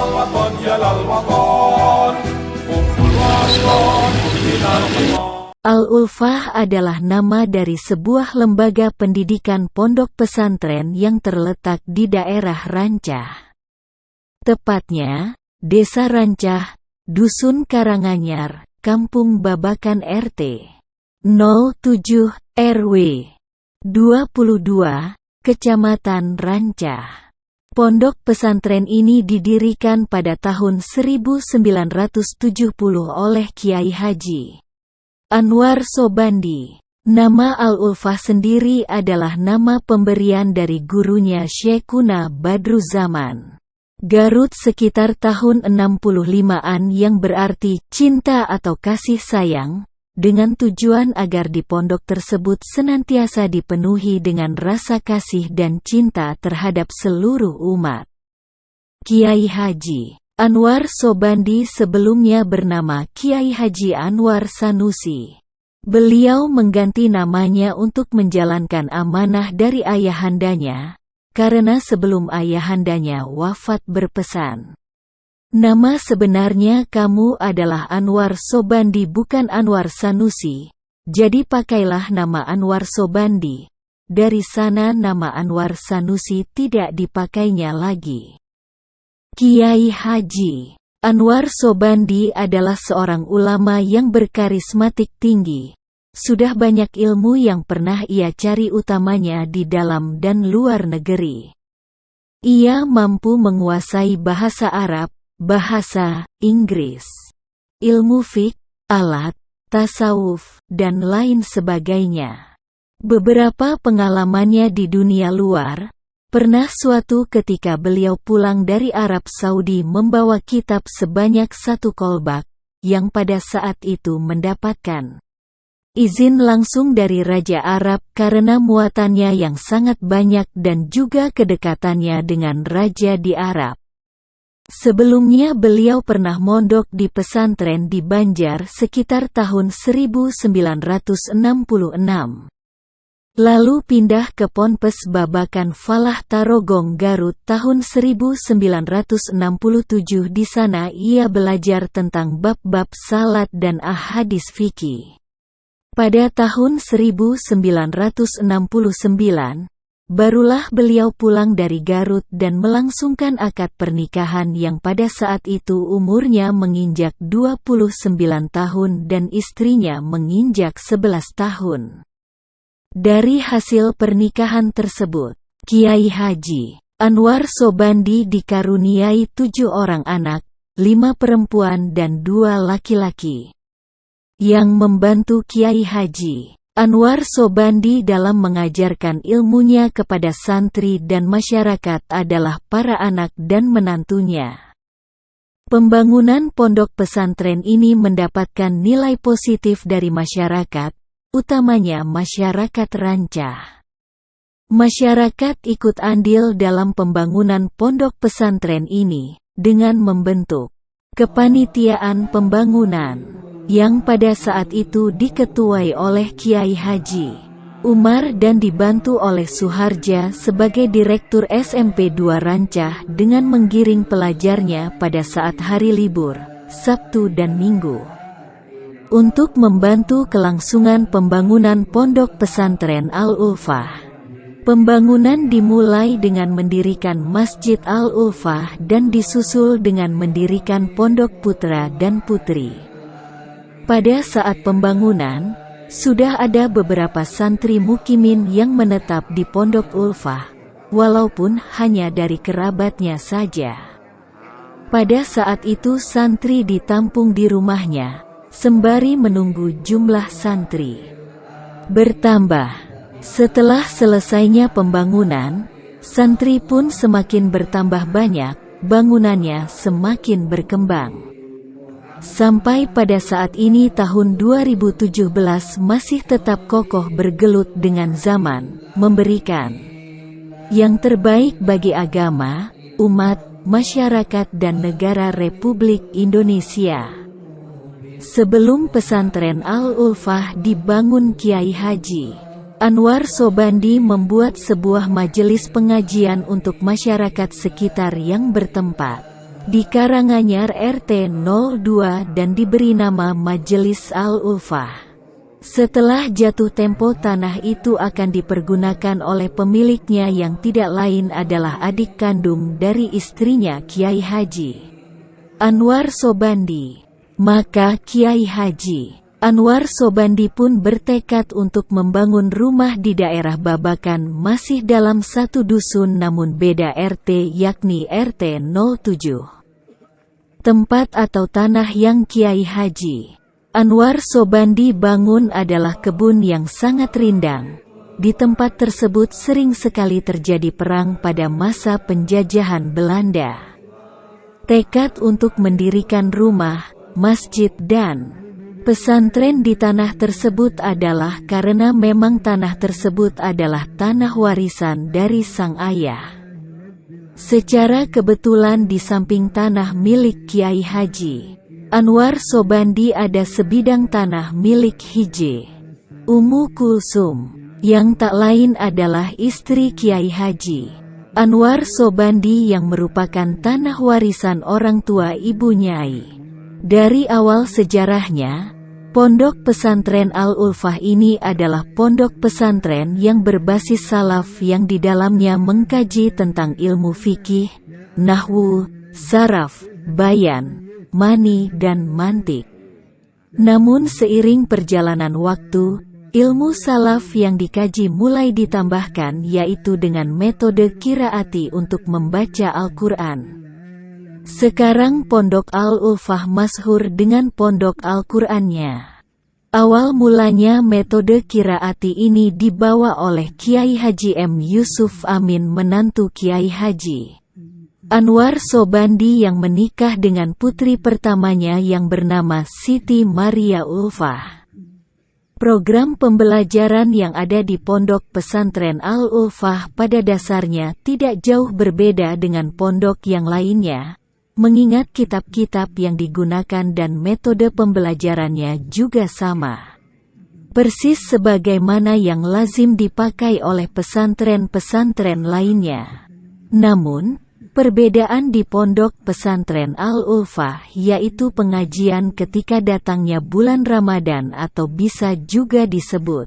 الوطن يلا الوطن أم الوطن بنا الوطن. Al-Ulfah adalah nama dari sebuah lembaga pendidikan pondok pesantren yang terletak di daerah Rancah. Tepatnya, Desa Rancah, Dusun Karanganyar, Kampung Babakan RT 07 RW 22, Kecamatan Rancah. Pondok pesantren ini didirikan pada tahun 1970 oleh Kiai Haji Anwar Sobandi. Nama Al-Ulfah sendiri adalah nama pemberian dari gurunya Syekhuna Badruzzaman Garut sekitar tahun 65-an yang berarti cinta atau kasih sayang, dengan tujuan agar di pondok tersebut senantiasa dipenuhi dengan rasa kasih dan cinta terhadap seluruh umat. Kiai Haji Anwar Sobandi sebelumnya bernama Kiai Haji Anwar Sanusi. Beliau mengganti namanya untuk menjalankan amanah dari ayahandanya, karena sebelum ayahandanya wafat berpesan, "Nama sebenarnya kamu adalah Anwar Sobandi bukan Anwar Sanusi, jadi pakailah nama Anwar Sobandi." Dari sana nama Anwar Sanusi tidak dipakainya lagi. Kiai Haji Anwar Sobandi adalah seorang ulama yang berkarismatik tinggi. Sudah banyak ilmu yang pernah ia cari utamanya di dalam dan luar negeri. Ia mampu menguasai bahasa Arab, bahasa Inggris, ilmu fiqh, alat, tasawuf, dan lain sebagainya. Beberapa pengalamannya di dunia luar. Pernah suatu ketika beliau pulang dari Arab Saudi membawa kitab sebanyak 1 kolbak, yang pada saat itu mendapatkan izin langsung dari Raja Arab karena muatannya yang sangat banyak dan juga kedekatannya dengan Raja di Arab. Sebelumnya beliau pernah mondok di pesantren di Banjar sekitar tahun 1966. Lalu pindah ke Ponpes Babakan Falah Tarogong Garut tahun 1967. Di sana ia belajar tentang bab-bab salat dan ahadis fikih. Pada tahun 1969, barulah beliau pulang dari Garut dan melangsungkan akad pernikahan yang pada saat itu umurnya menginjak 29 tahun dan istrinya menginjak 11 tahun. Dari hasil pernikahan tersebut, Kiai Haji Anwar Sobandi dikaruniai 7 orang anak, 5 perempuan dan 2 laki-laki. Yang membantu Kiai Haji Anwar Sobandi dalam mengajarkan ilmunya kepada santri dan masyarakat adalah para anak dan menantunya. Pembangunan pondok pesantren ini mendapatkan nilai positif dari masyarakat, utamanya masyarakat Rancah. Masyarakat ikut andil dalam pembangunan pondok pesantren ini, dengan membentuk kepanitiaan pembangunan, yang pada saat itu diketuai oleh Kiai Haji Umar dan dibantu oleh Suharja sebagai Direktur SMP 2 Rancah dengan menggiring pelajarnya pada saat hari libur, Sabtu dan Minggu. Untuk membantu kelangsungan pembangunan pondok pesantren Al-Ulfah. Pembangunan dimulai dengan mendirikan Masjid Al-Ulfah dan disusul dengan mendirikan pondok putra dan putri. Pada saat pembangunan, sudah ada beberapa santri mukimin yang menetap di pondok Ulfah, walaupun hanya dari kerabatnya saja. Pada saat itu santri ditampung di rumahnya, sembari menunggu jumlah santri bertambah. Setelah selesainya pembangunan, santri pun semakin bertambah banyak, bangunannya semakin berkembang. Sampai pada saat ini tahun 2017 masih tetap kokoh bergelut dengan zaman, memberikan yang terbaik bagi agama, umat, masyarakat dan negara Republik Indonesia. Sebelum pesantren Al-Ulfah dibangun, Kiai Haji Anwar Sobandi membuat sebuah majelis pengajian untuk masyarakat sekitar yang bertempat. di Karanganyar RT 02 dan diberi nama Majelis Al-Ulfah. Setelah jatuh tempo tanah itu akan dipergunakan oleh pemiliknya yang tidak lain adalah adik kandung dari istrinya Kiai Haji Anwar Sobandi. Maka Kiai Haji Anwar Sobandi pun bertekad untuk membangun rumah di daerah Babakan, masih dalam satu dusun namun beda RT, yakni RT 07. Tempat atau tanah yang Kiai Haji Anwar Sobandi bangun adalah kebun yang sangat rindang. Di tempat tersebut sering sekali terjadi perang pada masa penjajahan Belanda. Tekad untuk mendirikan rumah, masjid dan pesantren di tanah tersebut adalah karena memang tanah tersebut adalah tanah warisan dari sang ayah. Secara kebetulan di samping tanah milik Kiai Haji Anwar Sobandi ada sebidang tanah milik Hije Ummu Kulsum, yang tak lain adalah istri Kiai Haji Anwar Sobandi yang merupakan tanah warisan orang tua ibu Nyai. Dari awal sejarahnya, pondok pesantren Al-Ulfah ini adalah pondok pesantren yang berbasis salaf yang di dalamnya mengkaji tentang ilmu fikih, nahwu, saraf, bayan, mani dan mantik. Namun seiring perjalanan waktu, ilmu salaf yang dikaji mulai ditambahkan, yaitu dengan metode qiraati untuk membaca Al-Quran. Sekarang pondok Al-Ulfah masyhur dengan pondok Al-Qurannya. Awal mulanya metode qiraati ini dibawa oleh Kiai Haji M. Yusuf Amin, menantu Kiai Haji Anwar Sobandi yang menikah dengan putri pertamanya yang bernama Siti Maria Ulfah. Program pembelajaran yang ada di pondok pesantren Al-Ulfah pada dasarnya tidak jauh berbeda dengan pondok yang lainnya, mengingat kitab-kitab yang digunakan dan metode pembelajarannya juga sama. Persis sebagaimana yang lazim dipakai oleh pesantren-pesantren lainnya. Namun, perbedaan di pondok pesantren Al-Ulfah yaitu pengajian ketika datangnya bulan Ramadan atau bisa juga disebut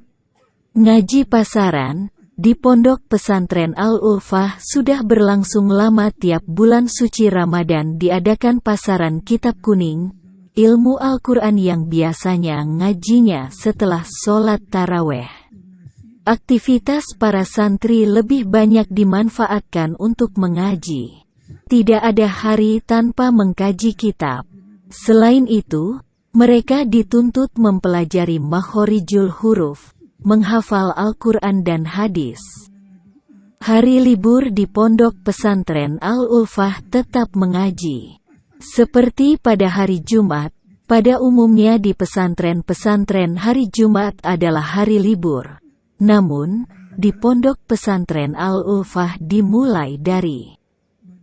ngaji pasaran. Di pondok pesantren Al-Ulfah sudah berlangsung lama. Tiap bulan suci Ramadan diadakan pasaran kitab kuning, ilmu Al-Quran yang biasanya ngajinya setelah sholat taraweh. Aktivitas para santri lebih banyak dimanfaatkan untuk mengaji. Tidak ada hari tanpa mengkaji kitab. Selain itu, mereka dituntut mempelajari makhorijul huruf, menghafal Al-Quran dan hadis. Hari libur di pondok pesantren Al-Ulfah tetap mengaji. Seperti pada hari Jumat, pada umumnya di pesantren-pesantren hari Jumat adalah hari libur. Namun, di pondok pesantren Al-Ulfah dimulai dari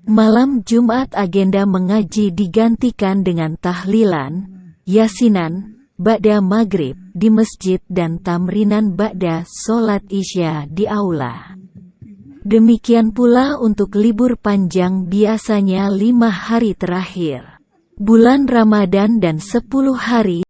malam Jumat. Agenda mengaji digantikan dengan tahlilan, yasinan, ba'da maghrib di masjid dan tamrinan ba'da sholat isya di aula. Demikian pula untuk libur panjang biasanya 5 hari terakhir bulan Ramadan dan 10 hari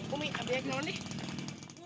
Umi, abis non nih.